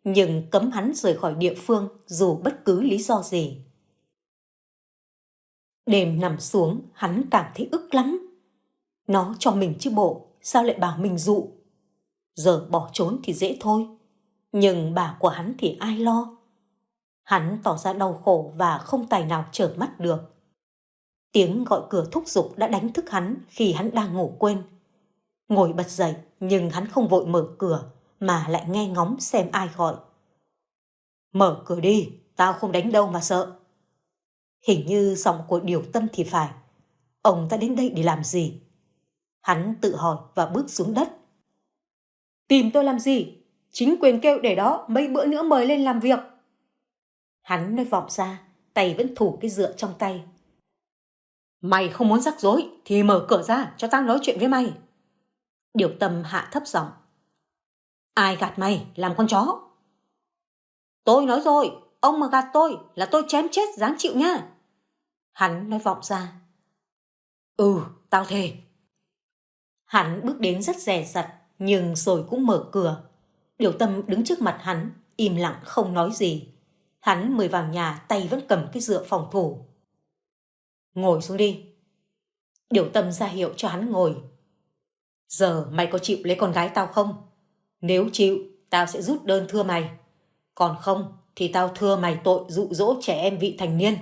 nhưng cấm hắn rời khỏi địa phương dù bất cứ lý do gì. Đêm nằm xuống, hắn cảm thấy ức lắm. Nó cho mình chứ bộ, sao lại bảo mình dụ? Giờ bỏ trốn thì dễ thôi, nhưng bà của hắn thì ai lo? Hắn tỏ ra đau khổ và không tài nào trở mắt được. Tiếng gọi cửa thúc giục đã đánh thức hắn khi hắn đang ngủ quên. Ngồi bật dậy, nhưng hắn không vội mở cửa, mà lại nghe ngóng xem ai gọi. Mở cửa đi, tao không đánh đâu mà sợ. Hình như giọng của Điều tâm thì phải. Ông ta đến đây để làm gì? Hắn tự hỏi và bước xuống đất. Tìm tôi làm gì? Chính quyền kêu để đó, mấy bữa nữa mời lên làm việc. Hắn nói vọng ra, tay vẫn thủ cái dựa trong tay. Mày không muốn rắc rối thì mở cửa ra cho tao nói chuyện với mày. Điều Tâm hạ thấp giọng. Ai gạt mày làm con chó? Tôi nói rồi, ông mà gạt tôi là tôi chém chết dáng chịu nha. Hắn nói vọng ra. Tao thề. Hắn bước đến rất dè dặt nhưng rồi cũng mở cửa. Điều Tâm đứng trước mặt hắn, im lặng không nói gì. Hắn mời vào nhà, tay vẫn cầm cái dựa phòng thủ. Ngồi xuống đi. Điều Tâm ra hiệu cho hắn ngồi. Giờ mày có chịu lấy con gái tao không? Nếu chịu, tao sẽ rút đơn thưa mày. Còn không thì tao thưa mày tội dụ dỗ trẻ em vị thành niên.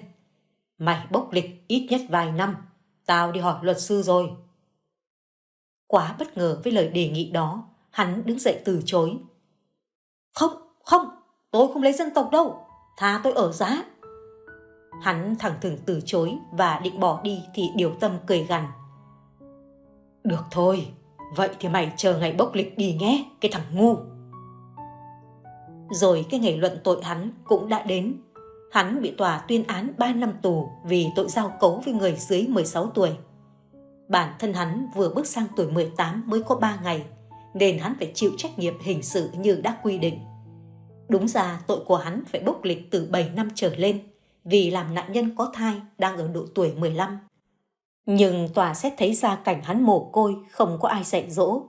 Mày bốc lịch ít nhất vài năm. Tao đi hỏi luật sư rồi. Quá bất ngờ với lời đề nghị đó, hắn đứng dậy từ chối. Không, tôi không lấy dân tộc đâu. Tha tôi ở giá. Hắn thẳng thừng từ chối và định bỏ đi thì Điều Tâm cười gằn. Được thôi, vậy thì mày chờ ngày bốc lịch đi nhé, cái thằng ngu. Rồi cái ngày luận tội hắn cũng đã đến. Hắn bị tòa tuyên án 3 năm tù vì tội giao cấu với người dưới 16 tuổi. Bản thân hắn vừa bước sang tuổi 18 mới có 3 ngày, nên hắn phải chịu trách nhiệm hình sự như đã quy định. Đúng ra tội của hắn phải bốc lịch từ 7 năm trở lên, vì làm nạn nhân có thai đang ở độ tuổi 15. Nhưng tòa xét thấy gia cảnh hắn mồ côi, không có ai dạy dỗ,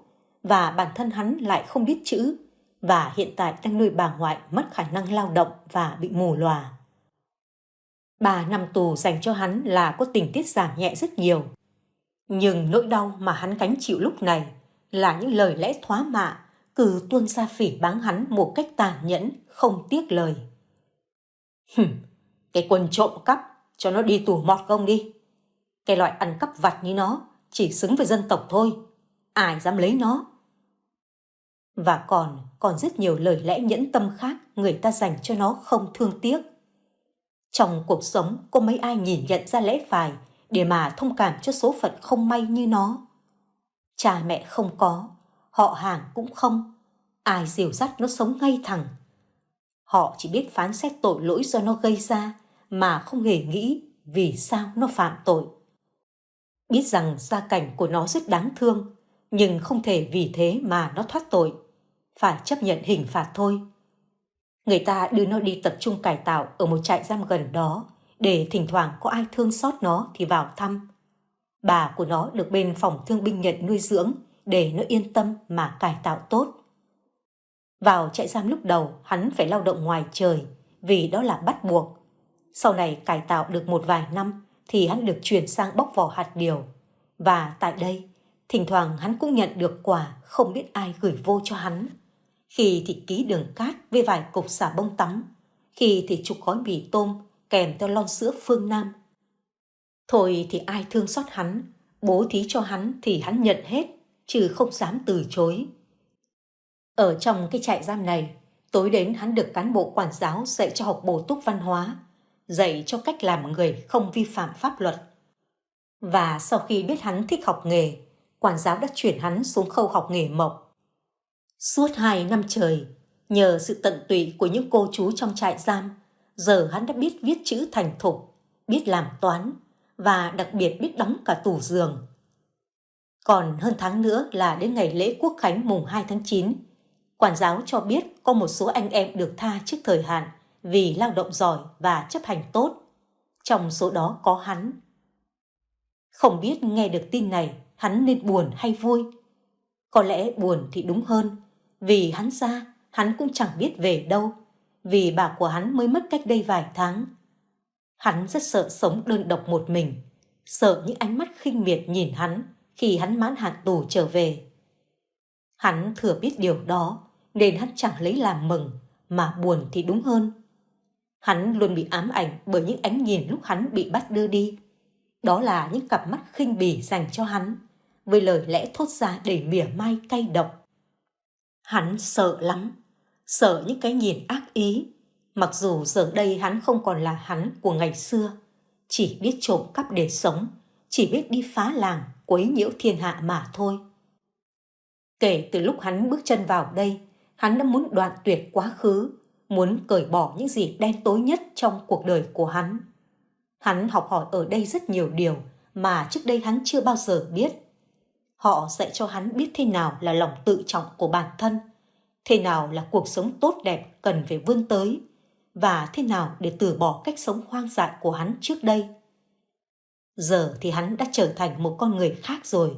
và bản thân hắn lại không biết chữ, và hiện tại đang nuôi bà ngoại mất khả năng lao động và bị mù lòa. 3 năm tù dành cho hắn là có tình tiết giảm nhẹ rất nhiều. Nhưng nỗi đau mà hắn gánh chịu lúc này là những lời lẽ thóa mạ cứ tuôn ra phỉ báng hắn một cách tàn nhẫn, không tiếc lời. Cái quân trộm cắp, cho nó đi tù mọt gông đi. Cái loại ăn cắp vặt như nó chỉ xứng với dân tộc thôi. Ai dám lấy nó? Và còn rất nhiều lời lẽ nhẫn tâm khác người ta dành cho nó không thương tiếc. Trong cuộc sống có mấy ai nhìn nhận ra lẽ phải để mà thông cảm cho số phận không may như nó. Cha mẹ không có, họ hàng cũng không. Ai dìu dắt nó sống ngay thẳng. Họ chỉ biết phán xét tội lỗi do nó gây ra mà không hề nghĩ vì sao nó phạm tội. Biết rằng gia cảnh của nó rất đáng thương, nhưng không thể vì thế mà nó thoát tội. Phải chấp nhận hình phạt thôi. Người ta đưa nó đi tập trung cải tạo ở một trại giam gần đó, để thỉnh thoảng có ai thương xót nó thì vào thăm. Bà của nó được bên phòng thương binh nhận nuôi dưỡng để nó yên tâm mà cải tạo tốt. Vào trại giam lúc đầu hắn phải lao động ngoài trời vì đó là bắt buộc. Sau này cải tạo được một vài năm thì hắn được chuyển sang bóc vỏ hạt điều. Và tại đây, thỉnh thoảng hắn cũng nhận được quà không biết ai gửi vô cho hắn. Khi thì ký đường cát với vài cục xà bông tắm, khi thì chục gói mì tôm kèm theo lon sữa Phương Nam. Thôi thì ai thương xót hắn, bố thí cho hắn thì hắn nhận hết, chứ không dám từ chối. Ở trong cái trại giam này, tối đến hắn được cán bộ quản giáo dạy cho học bổ túc văn hóa, dạy cho cách làm người không vi phạm pháp luật. Và sau khi biết hắn thích học nghề, quản giáo đã chuyển hắn xuống khâu học nghề mộc. Suốt 2 năm trời, nhờ sự tận tụy của những cô chú trong trại giam, giờ hắn đã biết viết chữ thành thục, biết làm toán và đặc biệt biết đóng cả tủ giường. Còn hơn tháng nữa là đến ngày lễ Quốc khánh mùng 2 tháng 9, quản giáo cho biết có một số anh em được tha trước thời hạn vì lao động giỏi và chấp hành tốt. Trong số đó có hắn. Không biết nghe được tin này hắn nên buồn hay vui? Có lẽ buồn thì đúng hơn, vì hắn ra hắn cũng chẳng biết về đâu, vì bà của hắn mới mất cách đây vài tháng. Hắn rất sợ sống đơn độc một mình, sợ những ánh mắt khinh miệt nhìn hắn khi hắn mãn hạn tù trở về. Hắn thừa biết điều đó nên hắn chẳng lấy làm mừng mà buồn thì đúng hơn. Hắn luôn bị ám ảnh bởi những ánh nhìn lúc hắn bị bắt đưa đi. Đó là những cặp mắt khinh bỉ dành cho hắn, với lời lẽ thốt ra đầy mỉa mai cay độc. Hắn sợ lắm, sợ những cái nhìn ác ý, mặc dù giờ đây hắn không còn là hắn của ngày xưa, chỉ biết trộm cắp để sống, chỉ biết đi phá làng, quấy nhiễu thiên hạ mà thôi. Kể từ lúc hắn bước chân vào đây, hắn đã muốn đoạn tuyệt quá khứ, muốn cởi bỏ những gì đen tối nhất trong cuộc đời của hắn. Hắn học hỏi ở đây rất nhiều điều mà trước đây hắn chưa bao giờ biết. Họ dạy cho hắn biết thế nào là lòng tự trọng của bản thân, thế nào là cuộc sống tốt đẹp cần phải vươn tới, và thế nào để từ bỏ cách sống hoang dại của hắn trước đây. Giờ thì hắn đã trở thành một con người khác rồi,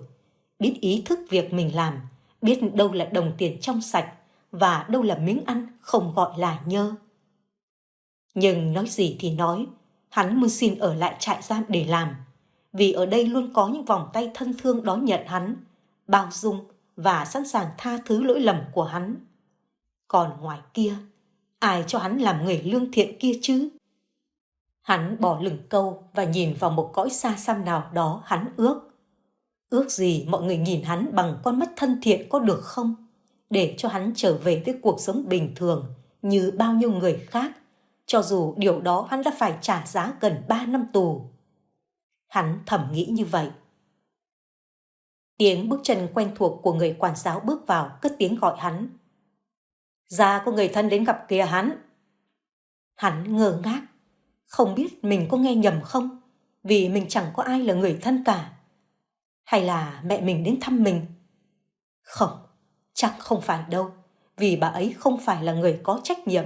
biết ý thức việc mình làm, biết đâu là đồng tiền trong sạch và đâu là miếng ăn không gọi là nhơ. Nhưng nói gì thì nói, hắn muốn xin ở lại trại giam để làm, vì ở đây luôn có những vòng tay thân thương đón nhận hắn, bao dung và sẵn sàng tha thứ lỗi lầm của hắn. Còn ngoài kia, ai cho hắn làm người lương thiện kia chứ? Hắn bỏ lửng câu và nhìn vào một cõi xa xăm nào đó hắn ước. Ước gì mọi người nhìn hắn bằng con mắt thân thiện có được không? Để cho hắn trở về với cuộc sống bình thường như bao nhiêu người khác, cho dù điều đó hắn đã phải trả giá gần 3 năm tù. Hắn thầm nghĩ như vậy. Tiếng bước chân quen thuộc của người quản giáo bước vào, cất tiếng gọi hắn. Ra có người thân đến gặp kìa hắn. Hắn ngơ ngác, không biết mình có nghe nhầm không, vì mình chẳng có ai là người thân cả. Hay là mẹ mình đến thăm mình? Không, chắc không phải đâu, vì bà ấy không phải là người có trách nhiệm.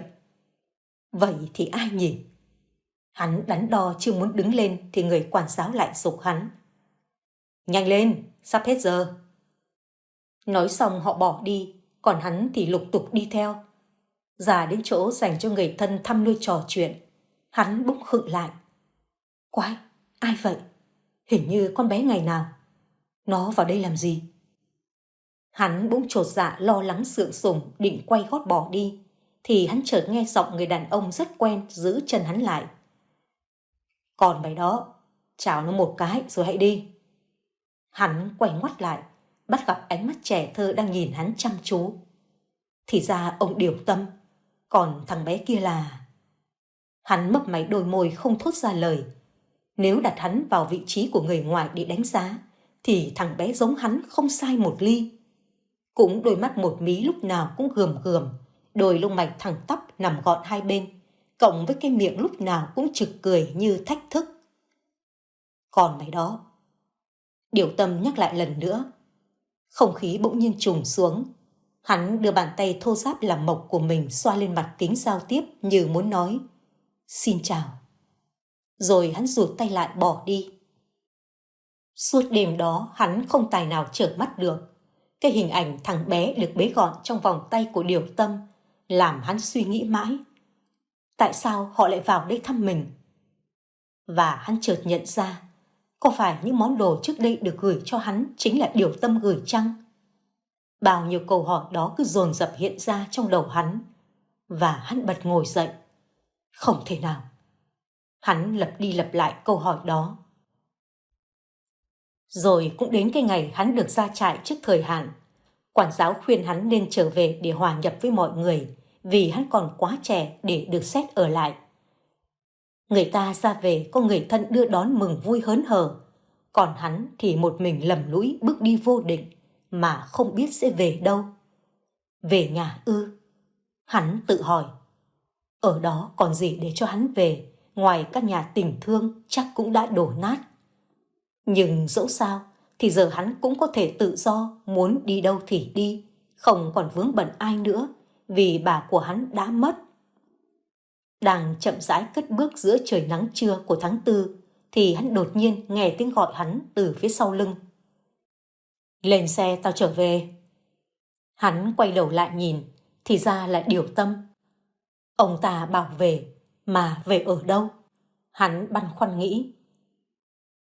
Vậy thì ai nhỉ? Hắn đắn đo chưa muốn đứng lên thì người quản giáo lại giục hắn. Nhanh lên, sắp hết giờ. Nói xong họ bỏ đi, còn hắn thì lục tục đi theo. Ra đến chỗ dành cho người thân thăm nuôi trò chuyện, hắn bỗng khựng lại. Quái, ai vậy? Hình như con bé ngày nào. Nó vào đây làm gì? Hắn bỗng chột dạ lo lắng sượng sùng định quay gót bỏ đi, thì hắn chợt nghe giọng người đàn ông rất quen giữ chân hắn lại. Còn mày đó, chào nó một cái rồi hãy đi. Hắn quay ngoắt lại, bắt gặp ánh mắt trẻ thơ đang nhìn hắn chăm chú. Thì ra ông Điều Tâm, còn thằng bé kia là... Hắn mấp máy đôi môi không thốt ra lời. Nếu đặt hắn vào vị trí của người ngoài để đánh giá, thì thằng bé giống hắn không sai một ly. Cũng đôi mắt một mí lúc nào cũng gườm gườm, đôi lông mày thẳng tắp nằm gọn hai bên, cộng với cái miệng lúc nào cũng trực cười như thách thức. Còn mày đó. Điều Tâm nhắc lại lần nữa. Không khí bỗng nhiên trùng xuống. Hắn đưa bàn tay thô ráp làm mộc của mình xoa lên mặt kính giao tiếp như muốn nói xin chào. Rồi hắn rụt tay lại bỏ đi. Suốt đêm đó hắn không tài nào trở mắt được. Cái hình ảnh thằng bé được bế gọn trong vòng tay của Điều Tâm làm hắn suy nghĩ mãi. Tại sao họ lại vào đây thăm mình? Và hắn chợt nhận ra, có phải những món đồ trước đây được gửi cho hắn chính là Điều Tâm gửi chăng? Bao nhiêu câu hỏi đó cứ dồn dập hiện ra trong đầu hắn, và hắn bật ngồi dậy. Không thể nào. Hắn lặp đi lặp lại câu hỏi đó. Rồi cũng đến cái ngày hắn được ra trại trước thời hạn. Quản giáo khuyên hắn nên trở về để hòa nhập với mọi người, vì hắn còn quá trẻ để được xét ở lại. Người ta ra về có người thân đưa đón mừng vui hớn hở, còn hắn thì một mình lầm lũi bước đi vô định mà không biết sẽ về đâu. Về nhà ư? Hắn tự hỏi. Ở đó còn gì để cho hắn về, ngoài căn nhà tình thương chắc cũng đã đổ nát. Nhưng dẫu sao thì giờ hắn cũng có thể tự do, muốn đi đâu thì đi, không còn vướng bận ai nữa, vì bà của hắn đã mất. Đang chậm rãi cất bước giữa trời nắng trưa của tháng 4, thì hắn đột nhiên nghe tiếng gọi hắn từ phía sau lưng. Lên xe tao trở về. Hắn quay đầu lại nhìn, thì ra là Điều Tâm. Ông ta bảo về, mà về ở đâu? Hắn băn khoăn nghĩ.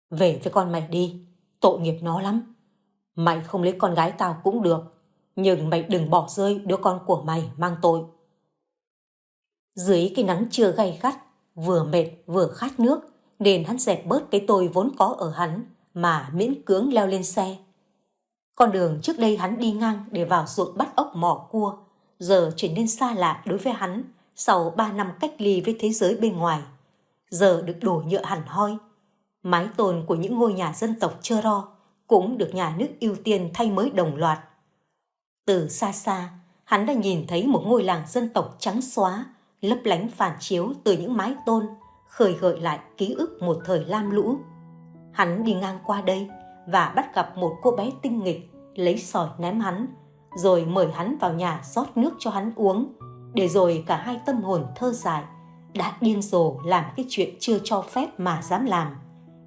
Về với con mày đi, tội nghiệp nó lắm. Mày không lấy con gái tao cũng được, nhưng mày đừng bỏ rơi đứa con của mày mang tội. Dưới cái nắng trưa gay gắt, vừa mệt vừa khát nước, nên hắn dẹp bớt cái tôi vốn có ở hắn mà miễn cưỡng leo lên xe. Con đường trước đây hắn đi ngang để vào ruộng bắt ốc mỏ cua, giờ trở nên xa lạ đối với hắn sau 3 năm cách ly với thế giới bên ngoài. Giờ được đổ nhựa hẳn hoi. Mái tôn của những ngôi nhà dân tộc Chơ Ro cũng được nhà nước ưu tiên thay mới đồng loạt. Từ xa xa, hắn đã nhìn thấy một ngôi làng dân tộc trắng xóa, lấp lánh phản chiếu từ những mái tôn, khơi gợi lại ký ức một thời lam lũ. Hắn đi ngang qua đây và bắt gặp một cô bé tinh nghịch lấy sỏi ném hắn, rồi mời hắn vào nhà rót nước cho hắn uống, để rồi cả hai tâm hồn thơ dại, đã điên rồ làm cái chuyện chưa cho phép mà dám làm,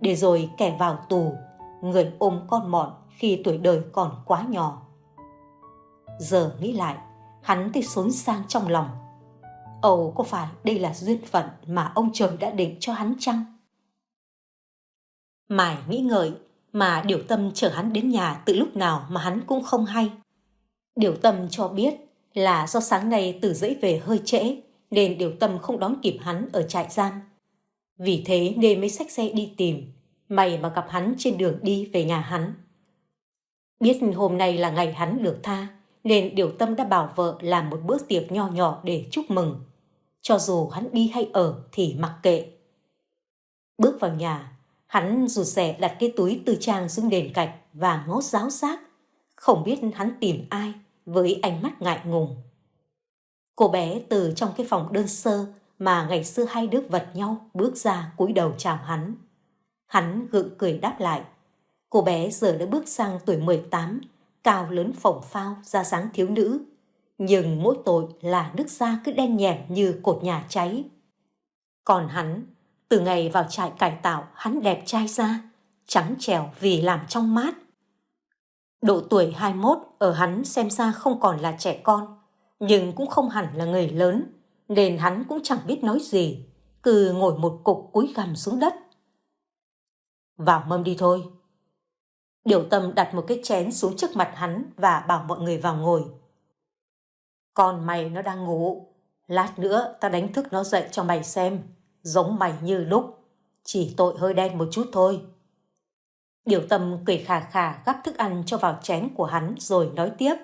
để rồi kẻ vào tù, người ôm con mọn khi tuổi đời còn quá nhỏ. Giờ nghĩ lại, hắn thấy xốn sang trong lòng. Ồ, có phải đây là duyên phận mà ông trời đã định cho hắn chăng? Mải nghĩ ngợi mà Điều Tâm chở hắn đến nhà từ lúc nào mà hắn cũng không hay. Điều Tâm cho biết là do sáng nay Từ dậy về hơi trễ nên Điều Tâm không đón kịp hắn ở trại giam. Vì thế nên mới xách xe đi tìm, may mà gặp hắn trên đường đi về nhà hắn. Biết hôm nay là ngày hắn được tha nên Điều Tâm đã bảo vợ làm một bữa tiệc nho nhỏ để chúc mừng. Cho dù hắn đi hay ở thì mặc kệ. Bước vào nhà, hắn rụt rè đặt cái túi tư trang xuống nền gạch và ngó ráo xác, không biết hắn tìm ai với ánh mắt ngại ngùng. Cô bé từ trong cái phòng đơn sơ mà ngày xưa hai đứa vật nhau bước ra cúi đầu chào hắn. Hắn gượng cười đáp lại. Cô bé giờ đã bước sang tuổi 18, cao lớn phồng phao, da dáng thiếu nữ. Nhưng mỗi tội là nước da cứ đen nhẻm như cột nhà cháy. Còn hắn, từ ngày vào trại cải tạo, hắn đẹp trai ra, trắng trẻo vì làm trong mát. Độ tuổi 21 ở hắn xem ra không còn là trẻ con, nhưng cũng không hẳn là người lớn, nên hắn cũng chẳng biết nói gì, cứ ngồi một cục cúi gằm xuống đất. Vào mâm đi thôi. Điều Tâm đặt một cái chén xuống trước mặt hắn và bảo mọi người vào ngồi. Con mày nó đang ngủ, lát nữa tao đánh thức nó dậy cho mày xem, giống mày như đúc, chỉ tội hơi đen một chút thôi. Điều Tâm cười khà khà gắp thức ăn cho vào chén của hắn rồi nói tiếp.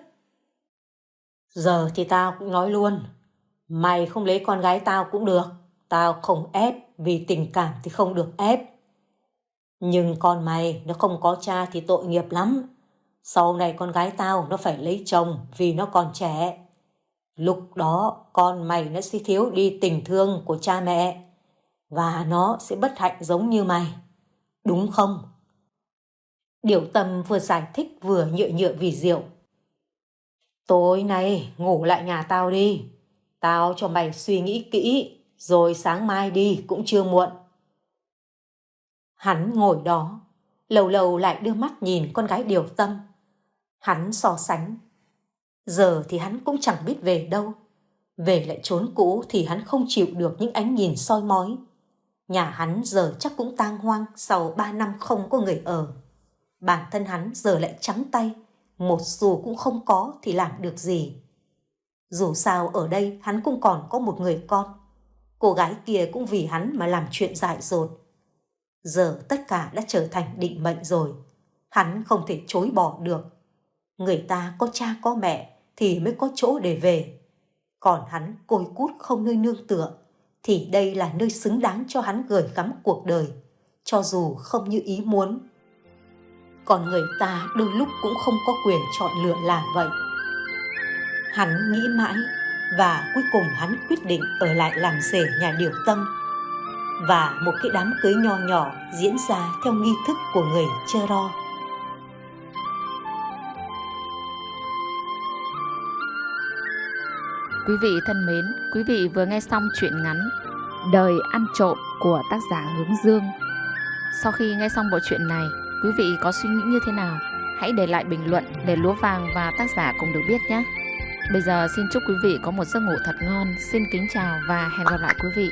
Giờ thì tao cũng nói luôn, mày không lấy con gái tao cũng được, tao không ép, vì tình cảm thì không được ép. Nhưng con mày nó không có cha thì tội nghiệp lắm. Sau này con gái tao nó phải lấy chồng vì nó còn trẻ. Lúc đó con mày nó sẽ thiếu đi tình thương của cha mẹ, và nó sẽ bất hạnh giống như mày, đúng không? Điều Tâm vừa giải thích vừa nhựa nhựa vì rượu. Tối nay ngủ lại nhà tao đi, tao cho mày suy nghĩ kỹ, rồi sáng mai đi cũng chưa muộn. Hắn ngồi đó, lâu lâu lại đưa mắt nhìn con gái Điều Tâm. Hắn so sánh. Giờ thì hắn cũng chẳng biết về đâu. Về lại chốn cũ thì hắn không chịu được những ánh nhìn soi mói. Nhà hắn giờ chắc cũng tang hoang sau 3 năm không có người ở. Bản thân hắn giờ lại trắng tay, một xu cũng không có thì làm được gì. Dù sao ở đây hắn cũng còn có một người con. Cô gái kia cũng vì hắn mà làm chuyện dại dột. Giờ tất cả đã trở thành định mệnh rồi, hắn không thể chối bỏ được. Người ta có cha có mẹ thì mới có chỗ để về. Còn hắn côi cút không nơi nương tựa, thì đây là nơi xứng đáng cho hắn gửi gắm cuộc đời, cho dù không như ý muốn. Còn người ta đôi lúc cũng không có quyền chọn lựa là vậy. Hắn nghĩ mãi, và cuối cùng hắn quyết định ở lại làm rể nhà Điều Tâm. Và một cái đám cưới nho nhỏ diễn ra theo nghi thức của người Chơ-ro. Quý vị thân mến, quý vị vừa nghe xong truyện ngắn Đời ăn trộm của tác giả Hướng Dương. Sau khi nghe xong bộ truyện này, quý vị có suy nghĩ như thế nào? Hãy để lại bình luận để Lúa Vàng và tác giả cùng được biết nhé. Bây giờ xin chúc quý vị có một giấc ngủ thật ngon. Xin kính chào và hẹn gặp lại quý vị.